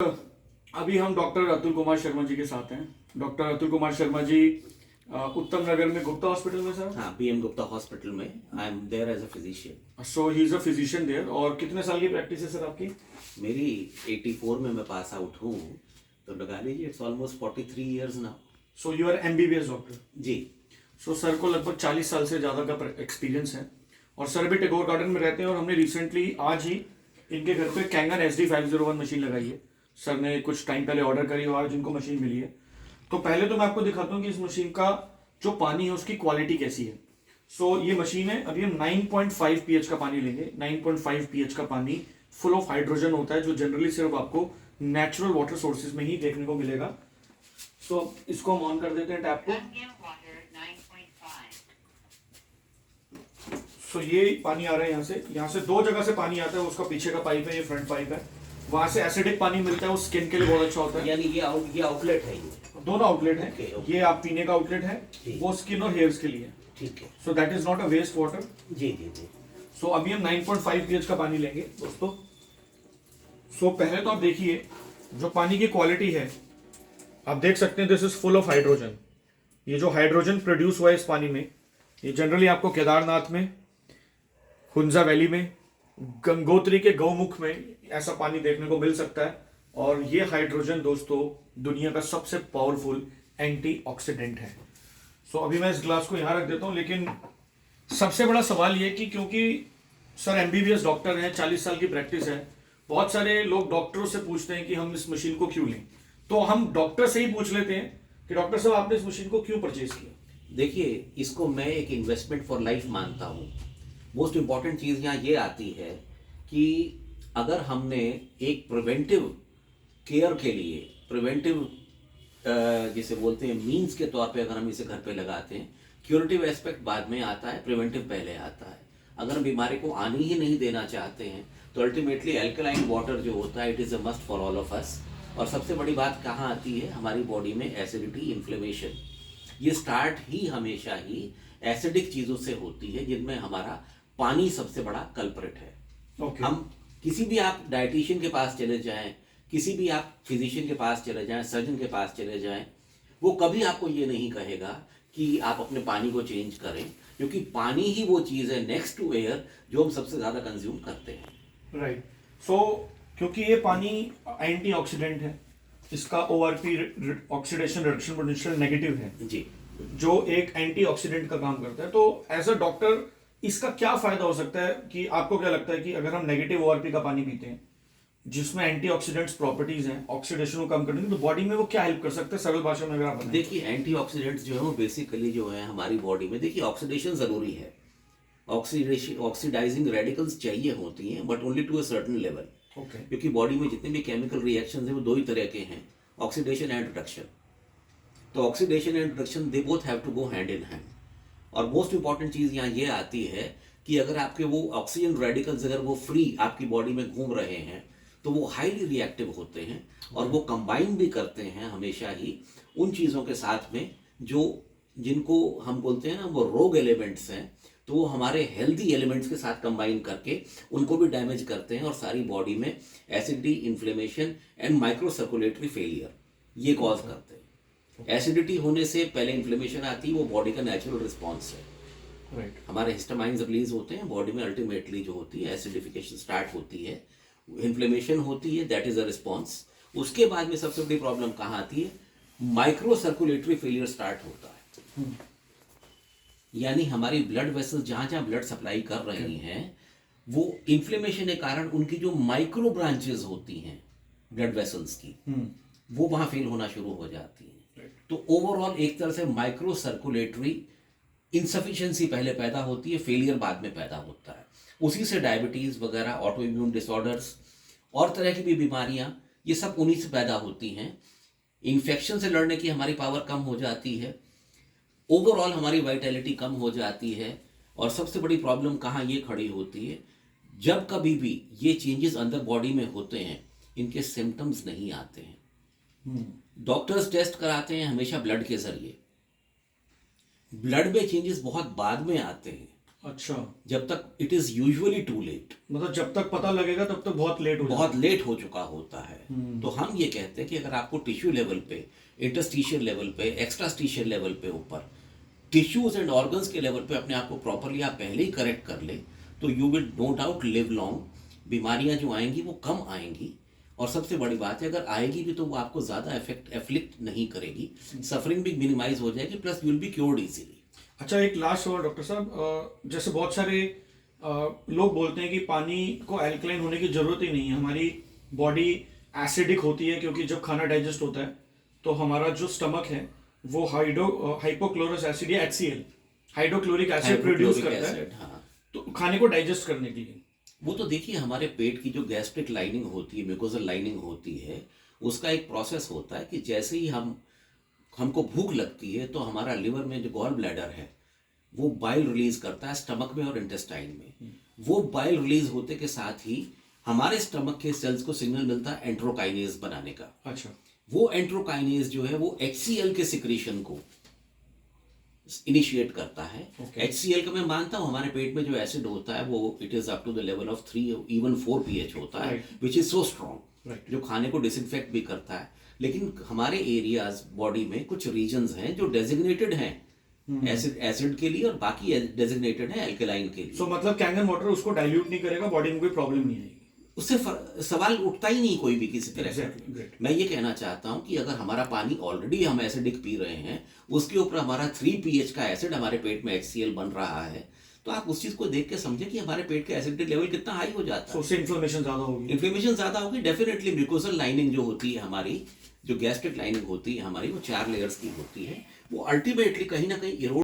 अभी हम डॉक्टर अतुल कुमार शर्मा जी के साथ हैं। डॉक्टर अतुल कुमार शर्मा जी उत्तम नगर में गुप्ता हॉस्पिटल में सर। हाँ, पीएम गुप्ता हॉस्पिटल में I am there as a physician. So he is a physician there. और कितने साल की प्रैक्टिस है सर आपकी? मेरी 84 में मैं पास आउट हूँ, तो लगा लीजिए it's almost 43 years now. So you are MBBS doctor? जी। सो सर को लगभग 40 साल से ज़्यादा का एक्सपीरियंस है और सर अभी टैगोर गार्डन में रहते हैं। और हमने रिसेंटली आज ही इनके घर पे कैंगन SD501 मशीन लगाई है। सर ने कुछ टाइम पहले ऑर्डर करी और आज इनको मशीन मिली है। तो पहले तो मैं आपको दिखाता हूँ कि इस मशीन का जो पानी है उसकी क्वालिटी कैसी है। सो ये मशीन है। अभी हम 9.5 pH का पानी लेंगे। 9.5 pH का पानी फुल ऑफ हाइड्रोजन होता है, जो जनरली सिर्फ आपको नेचुरल वाटर सोर्सेज में ही देखने को मिलेगा। सो इसको हम ऑन कर देते हैं टैप को। सो ये पानी आ रहा है यहाँ से दो जगह से पानी आता है। उसका पीछे का पाइप है, ये फ्रंट पाइप है। वहां से एसिडिक पानी मिलता है, वो स्किन के लिए बहुत अच्छा होता है। यानी ये आउटलेट है, ये दोनों आउटलेट है। Okay. ये आप पीने का आउटलेट है, वो स्किन और हेयर्स के लिए। ठीक है। So that is not a waste water. जी जी जी। सो अभी हम 9.5 pH का पानी लेंगे दोस्तों। सो पहले तो आप देखिए जो पानी की क्वालिटी है, आप देख सकते हैं this is full of hydrogen. ये जो हाइड्रोजन प्रोड्यूस हुआ है इस पानी में, ये जनरली आपको केदारनाथ में, हुंजा वैली में, गंगोत्री के गौमुख में ऐसा पानी देखने को मिल सकता है। और ये हाइड्रोजन दोस्तों दुनिया का सबसे पावरफुल एंटीऑक्सीडेंट है। सो अभी मैं इस ग्लास को यहाँ रख देता हूँ। लेकिन सबसे बड़ा सवाल ये कि क्योंकि सर एमबीबीएस डॉक्टर हैं, 40 साल की प्रैक्टिस है, बहुत सारे लोग डॉक्टरों से पूछते हैं कि हम इस मशीन को क्यों लें। तो हम डॉक्टर से ही पूछ लेते हैं कि डॉक्टर साहब आपने इस मशीन को क्यों परचेज किया? देखिए, इसको मैं एक इन्वेस्टमेंट फॉर लाइफ मानता हूँ। मोस्ट इम्पॉर्टेंट चीज़ यहाँ ये आती है कि अगर हमने एक प्रिवेंटिव केयर के लिए, प्रिवेंटिव जिसे बोलते हैं मीन्स के तौर पे, अगर हम इसे घर पे लगाते हैं, क्यूरेटिव एस्पेक्ट बाद में आता है, प्रिवेंटिव पहले आता है। अगर हम बीमारी को आने ही नहीं देना चाहते हैं तो अल्टीमेटली अल्कलाइन वाटर जो होता है, it is a must for all of us. और सबसे बड़ी बात कहाँ आती है, हमारी बॉडी में एसिडिटी, इन्फ्लेमेशन। ये स्टार्ट ही हमेशा ही एसिडिक चीज़ों से होती है, जिनमें हमारा पानी सबसे बड़ा कल्प्रिट है। Okay. हम किसी भी, आप डाइटिशियन के पास चले जाएं, किसी भी आप फिजिशियन के पास चले जाएं, सर्जन के पास चले जाएं, वो कभी आपको ये नहीं कहेगा कि आप अपने पानी को चेंज करें, क्योंकि पानी ही वो चीज़ है नेक्स्ट टू एयर जो हम सबसे ज़्यादा कंज्यूम करते हैं। राइट। सो क्योंकि ये पानी एंटीऑक्सीडेंट है, इसका ORP oxidation reduction potential negative है, जी। जो एक एंटीऑक्सीडेंट का काम करता है। तो एज अ डॉक्टर इसका क्या फायदा हो सकता है कि आपको क्या लगता है कि अगर हम नेगेटिव ORP का पानी पीते हैं जिसमें एंटीऑक्सीडेंट्स प्रॉपर्टीज हैं, ऑक्सीडेशन को कम करने की, तो बॉडी में वो क्या हेल्प कर सकते हैं सरल भाषा में अगर आप बताएं? देखिए, एंटीऑक्सीडेंट्स जो है वो बेसिकली जो है हमारी बॉडी में, देखिए ऑक्सीडेशन ज़रूरी है, ऑक्सीडाइजिंग रेडिकल्स चाहिए होती हैं, but only to a certain level. Okay. क्योंकि बॉडी में जितने भी केमिकल रिएक्शंस हैं वो दो ही तरह के हैं, ऑक्सीडेशन एंड रिडक्शन। तो oxidation and reduction they both have to go hand in hand. और मोस्ट इंपॉर्टेंट चीज़ यहाँ ये आती है कि अगर आपके वो ऑक्सीजन रेडिकल्स अगर वो फ्री आपकी बॉडी में घूम रहे हैं तो वो हाईली रिएक्टिव होते हैं, और वो कंबाइन भी करते हैं हमेशा ही उन चीज़ों के साथ में जो, जिनको हम बोलते हैं ना वो रोग एलिमेंट्स हैं, तो वो हमारे हेल्दी एलिमेंट्स के साथ कंबाइन करके उनको भी डैमेज करते हैं और सारी बॉडी में acidity, inflammation and micro circulatory failure ये कॉज करते हैं। एसिडिटी होने से पहले इन्फ्लेमेशन आती है, वो बॉडी का नेचुरल रिस्पॉन्स है। राइट। हमारे हिस्टामाइन्स रिलीज होते हैं बॉडी में, अल्टीमेटली जो होती है एसिडिफिकेशन स्टार्ट होती है, इन्फ्लेमेशन होती है, दैट इज अ रिस्पॉन्स। उसके बाद में सबसे बड़ी प्रॉब्लम कहाँ आती है, माइक्रो सर्कुलेटरी फेलियर स्टार्ट होता है। यानी हमारी ब्लड वेसल्स जहाँ जहाँ ब्लड सप्लाई कर रही हैं, वो इन्फ्लेमेशन के कारण उनकी जो माइक्रो ब्रांचेस होती हैं ब्लड वेसल्स की, वो वहाँ फेल होना शुरू हो जाती हैं। तो ओवरऑल एक तरह से माइक्रो सर्कुलेटरी इनसफिशिएंसी पहले पैदा होती है, फेलियर बाद में पैदा होता है। उसी से डायबिटीज़ वगैरह, ऑटो इम्यून डिसऑर्डर्स और तरह की भी बीमारियां, ये सब उन्हीं से पैदा होती हैं। इन्फेक्शन से लड़ने की हमारी पावर कम हो जाती है, ओवरऑल हमारी वाइटैलिटी कम हो जाती है। और सबसे बड़ी प्रॉब्लम कहाँ ये खड़ी होती है, जब कभी भी ये चेंजेस अंदर बॉडी में होते हैं, इनके सिम्टम्स नहीं आते हैं। डॉक्टर्स टेस्ट कराते हैं हमेशा ब्लड के जरिए, ब्लड में चेंजेस बहुत बाद में आते हैं। अच्छा, जब तक it is usually too late, मतलब जब तक पता लगेगा तब तक बहुत लेट हो बहुत लेट हो चुका होता है। तो हम ये कहते हैं कि अगर आपको टिश्यू लेवल पे, इंटरस्टिशियल लेवल पे, एक्स्ट्रास्टिशियल लेवल पे, ऊपर टिश्यूज एंड ऑर्गन्स के लेवल पे अपने आप को प्रॉपरली आप पहले ही करेक्ट कर ले, तो you will no doubt live long. बीमारियां जो आएंगी वो कम आएंगी, और सबसे बड़ी बात है अगर आएगी भी तो वो आपको ज़्यादा एफ्लिक्ट नहीं करेगी, सफरिंग भी मिनिमाइज हो जाएगी, plus you will be cured easily. अच्छा, एक लास्ट सवाल डॉक्टर साहब, जैसे बहुत सारे लोग बोलते हैं कि पानी को एल्कलाइन होने की जरूरत ही नहीं है, हमारी बॉडी एसिडिक होती है क्योंकि जब खाना डाइजेस्ट होता है तो हमारा जो स्टमक है वो हाइपोक्लोरस एसिड या HCl, हाइड्रोक्लोरिक एसिड प्रोड्यूस करता है, हाँ, तो खाने को डाइजेस्ट करने के लिए। वो तो देखिए हमारे पेट की जो गैस्ट्रिक लाइनिंग होती है, म्यूकोजल लाइनिंग होती है, उसका एक प्रोसेस होता है कि जैसे ही हमको भूख लगती है तो हमारा लिवर में जो गॉल ब्लैडर है वो बाइल रिलीज करता है स्टमक में और इंटेस्टाइन में। वो बाइल रिलीज होते के साथ ही हमारे स्टमक के सेल्स को सिग्नल मिलता है एंट्रोकाइनेज बनाने का। अच्छा, वो एंट्रोकाइनेज जो है वो HCl के सिक्रेशन को इनिशिएट करता है। HCl का मैं मानता हूँ हमारे पेट में जो एसिड होता है वो it is up to the level of 3 even 4 pH होता है, विच इज सो स्ट्रॉन्ग, जो खाने को डिसइंफेक्ट भी करता है। लेकिन हमारे एरियाज बॉडी में कुछ रीजन्स हैं जो डेजिग्नेटेड हैं एसिड के लिए, और बाकी डेजिग्नेटेड है एल्कलाइन के लिए। सो मतलब कैंगन वाटर उसको डाइल्यूट नहीं करेगा, बॉडी में कोई प्रॉब्लम नहीं आएगी, उससे सवाल उठता ही नहीं कोई भी किसी तरह का। Exactly, great. मैं ये कहना चाहता हूँ कि अगर हमारा पानी ऑलरेडी हम एसिडिक पी रहे हैं, उसके ऊपर हमारा 3 pH का एसिड हमारे पेट में HCl बन रहा है, तो आप उस चीज को देख के समझे कि हमारे पेट का एसिडिटी लेवल कितना हाई हो जाता है। उससे इन्फ्लेमेशन ज्यादा होगी, इन्फ्लेमेशन ज्यादा होगी डेफिनेटली। म्यूकोसल लाइनिंग जो होती है हमारी, जो गैस्ट्रिक लाइनिंग होती है हमारी, वो 4 लेयर्स की होती है, वो अल्टीमेटली कहीं ना कहीं इरोड